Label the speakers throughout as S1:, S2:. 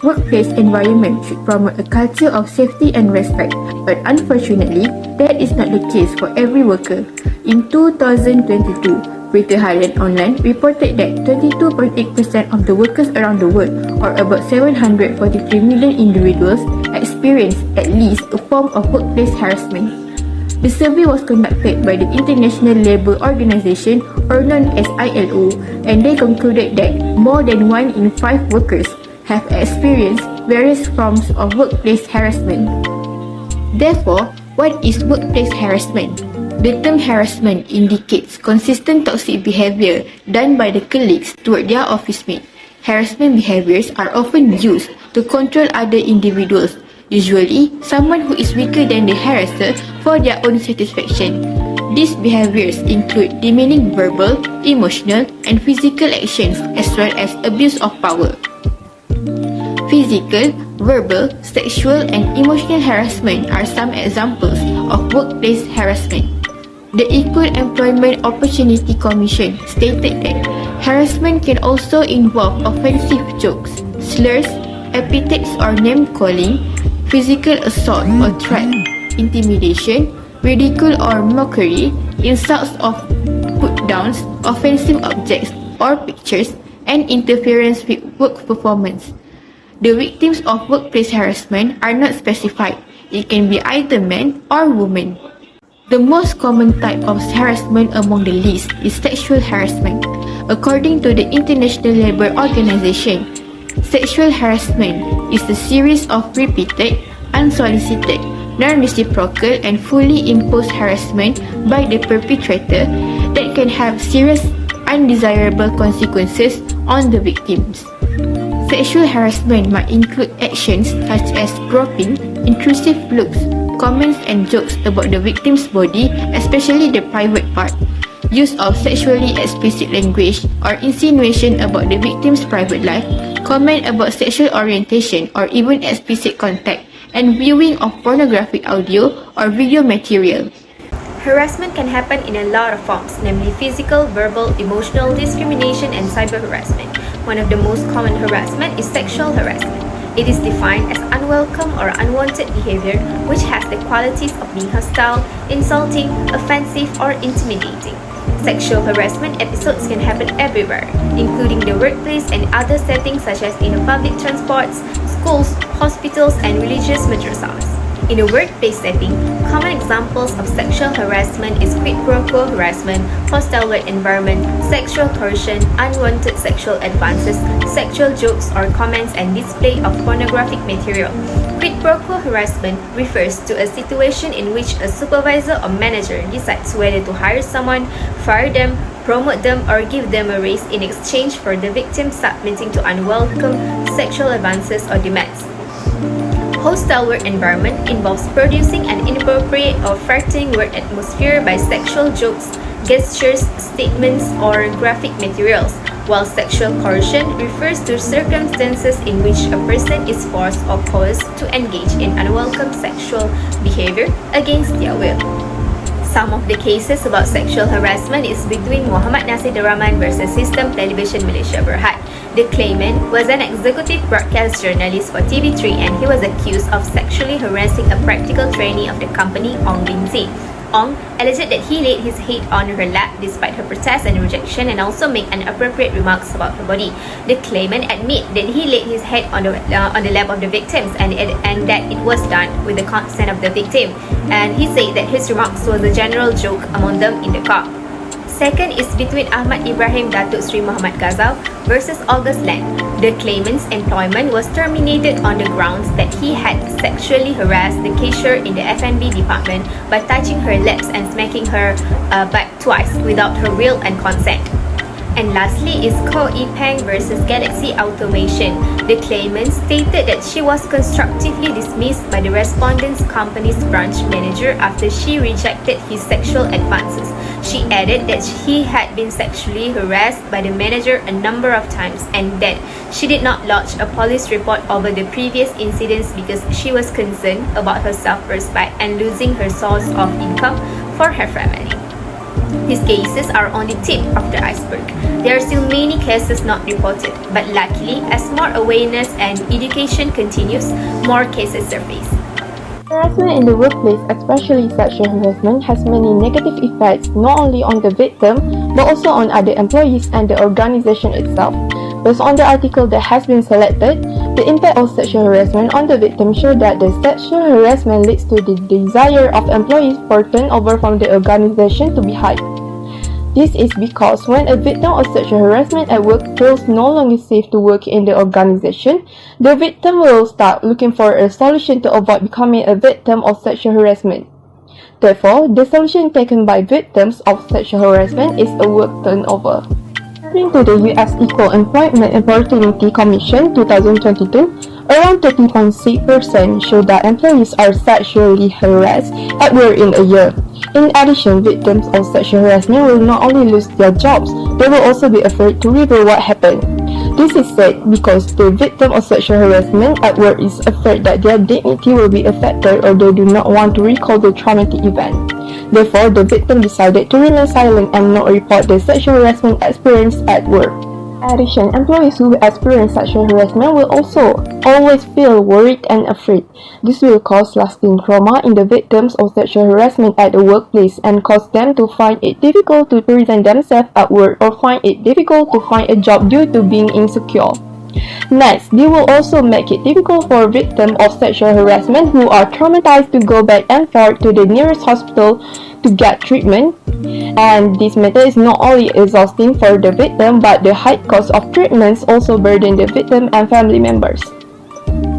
S1: workplace environment should promote a culture of safety and respect, but unfortunately, that is not the case for every worker. In 2022, Berita Harian Online reported that 22.8% of the workers around the world, or about 743 million individuals, experienced at least a form of workplace harassment. The survey was conducted by the International Labour Organization, or known as ILO, and they concluded that more than 1 in 5 workers have experienced various forms of workplace harassment. Therefore, what is workplace harassment? The term harassment indicates consistent toxic behavior done by the colleagues toward their office mate. Harassment behaviors are often used to control other individuals, usually someone who is weaker than the harasser for their own satisfaction. These behaviors include demeaning verbal, emotional, and physical actions as well as abuse of power. Physical, verbal, sexual, and emotional harassment are some examples of workplace harassment. The Equal Employment Opportunity Commission stated that harassment can also involve offensive jokes, slurs, epithets or name-calling, physical assault or threat, intimidation, ridicule or mockery, insults or put-downs, offensive objects or pictures, and interference with work performance. The victims of workplace harassment are not specified. It can be either men or women. The most common type of harassment among the list is sexual harassment. According to the International Labour Organization, sexual harassment is a series of repeated, unsolicited, non-reciprocal and fully imposed harassment by the perpetrator that can have serious undesirable consequences on the victims. Sexual harassment might include actions such as groping, intrusive looks, comments and jokes about the victim's body, especially the private part, use of sexually explicit language or insinuation about the victim's private life, comment about sexual orientation or even explicit contact, and viewing of pornographic audio or video material.
S2: Harassment can happen in a lot of forms, namely physical, verbal, emotional, discrimination, and cyber harassment. One of the most common harassment is sexual harassment. It is defined as unwelcome or unwanted behavior which has the qualities of being hostile, insulting, offensive, or intimidating. Sexual harassment episodes can happen everywhere, including the workplace and other settings such as in public transports, schools, hospitals, and religious madrasahs. In a workplace setting, common examples of sexual harassment is quid pro quo harassment, hostile work environment, sexual coercion, unwanted sexual advances, sexual jokes or comments, and display of pornographic material. Quid pro quo harassment refers to a situation in which a supervisor or manager decides whether to hire someone, fire them, promote them, or give them a raise in exchange for the victim submitting to unwelcome sexual advances or demands. Hostile work environment involves producing an inappropriate or threatening work atmosphere by sexual jokes, gestures, statements, or graphic materials, while sexual coercion refers to circumstances in which a person is forced or coerced to engage in unwelcome sexual behavior against their will. Some of the cases about sexual harassment is between Muhammad Nasir Rahman versus Sistem Television Malaysia Berhad. The claimant was an executive broadcast journalist for TV3 and he was accused of sexually harassing a practical trainee of the company, Ong Binti. Ong alleged that he laid his head on her lap despite her protest and rejection and also made inappropriate remarks about her body. The claimant admit that he laid his head on the lap of the victims and that it was done with the consent of the victim. And he said that his remarks was a general joke among them in the car. Second is between Ahmad Ibrahim Datuk Sri Muhammad Ghazal versus August Lang. The claimant's employment was terminated on the grounds that he had sexually harassed the cashier in the F&B department by touching her lips and smacking her butt twice without her will and consent. And lastly is Ko Ipeng versus Galaxy Automation. The claimant stated that she was constructively dismissed by the respondent's company's branch manager after she rejected his sexual advances. She added that he had been sexually harassed by the manager a number of times and that she did not lodge a police report over the previous incidents because she was concerned about her self-respect and losing her source of income for her family. These cases are only tip of the iceberg. There There are still many cases not reported, but luckily, as more awareness and education continues, more cases surface.
S1: Harassment in the workplace, especially sexual harassment, has many negative effects not only on the victim but also on other employees and the organization itself. Based on the article that has been selected, the impact of sexual harassment on the victim shows that the sexual harassment leads to the desire of employees for turnover from the organization to be high. This is because when a victim of sexual harassment at work feels no longer safe to work in the organization, the victim will start looking for a solution to avoid becoming a victim of sexual harassment. Therefore, the solution taken by victims of sexual harassment is a work turnover. According to the US Equal Employment and Opportunity Commission 2022, around 30.6% show that employees are sexually harassed at work in a year. In addition, victims of sexual harassment will not only lose their jobs, they will also be afraid to reveal what happened. This is said because the victim of sexual harassment at work is afraid that their dignity will be affected or they do not want to recall the traumatic event. Therefore, the victim decided to remain silent and not report the sexual harassment experience at work. In addition, employees who experience sexual harassment will also always feel worried and afraid. This will cause lasting trauma in the victims of sexual harassment at the workplace and cause them to find it difficult to present themselves at work or find it difficult to find a job due to being insecure. Next, they will also make it difficult for victims of sexual harassment who are traumatized to go back and forth to the nearest hospital to get treatment. And this method is not only exhausting for the victim, but the high cost of treatments also burden the victim and family members.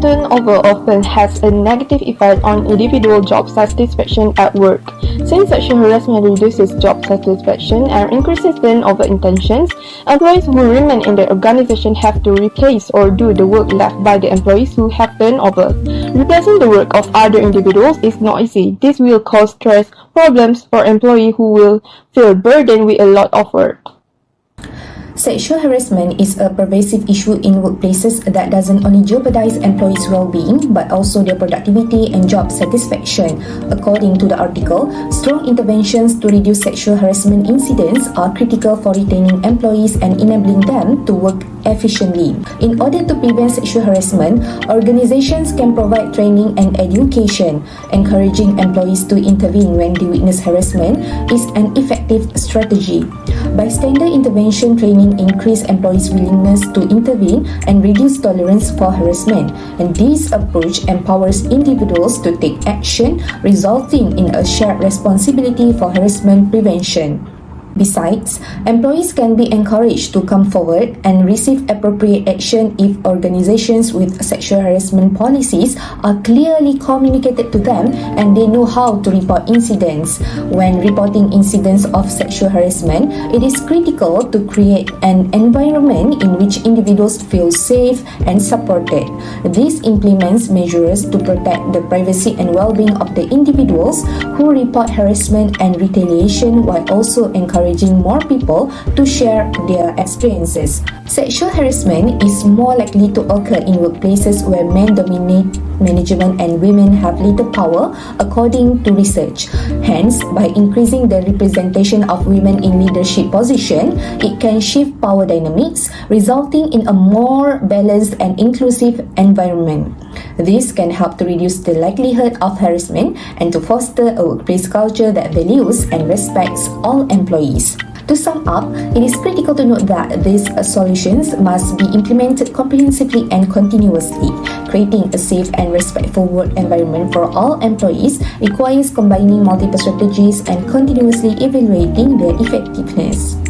S1: Turnover often has a negative effect on individual job satisfaction at work. Since sexual harassment reduces job satisfaction and increases turnover intentions, employees who remain in the organization have to replace or do the work left by the employees who have turnover. Replacing the work of other individuals is not easy. This will cause stress problems for employees who will feel burdened with a lot of work.
S3: Sexual harassment is a pervasive issue in workplaces that doesn't only jeopardize employees' well-being but also their productivity and job satisfaction. According to the article, strong interventions to reduce sexual harassment incidents are critical for retaining employees and enabling them to work efficiently. In order to prevent sexual harassment, organizations can provide training and education. Encouraging employees to intervene when they witness harassment is an effective strategy. Bystander intervention training increases employees' willingness to intervene and reduce tolerance for harassment, and this approach empowers individuals to take action, resulting in a shared responsibility for harassment prevention. Besides, employees can be encouraged to come forward and receive appropriate action if organizations with sexual harassment policies are clearly communicated to them and they know how to report incidents. When reporting incidents of sexual harassment, it is critical to create an environment in which individuals feel safe and supported. This implements measures to protect the privacy and well-being of the individuals who report harassment and retaliation while also encouraging more people to share their experiences. Sexual harassment is more likely to occur in workplaces where men dominate management and women have little power, according to research. Hence, by increasing the representation of women in leadership positions, it can shift power dynamics, resulting in a more balanced and inclusive environment. This can help to reduce the likelihood of harassment and to foster a workplace culture that values and respects all employees. To sum up, it is critical to note that these solutions must be implemented comprehensively and continuously. Creating a safe and respectful work environment for all employees requires combining multiple strategies and continuously evaluating their effectiveness.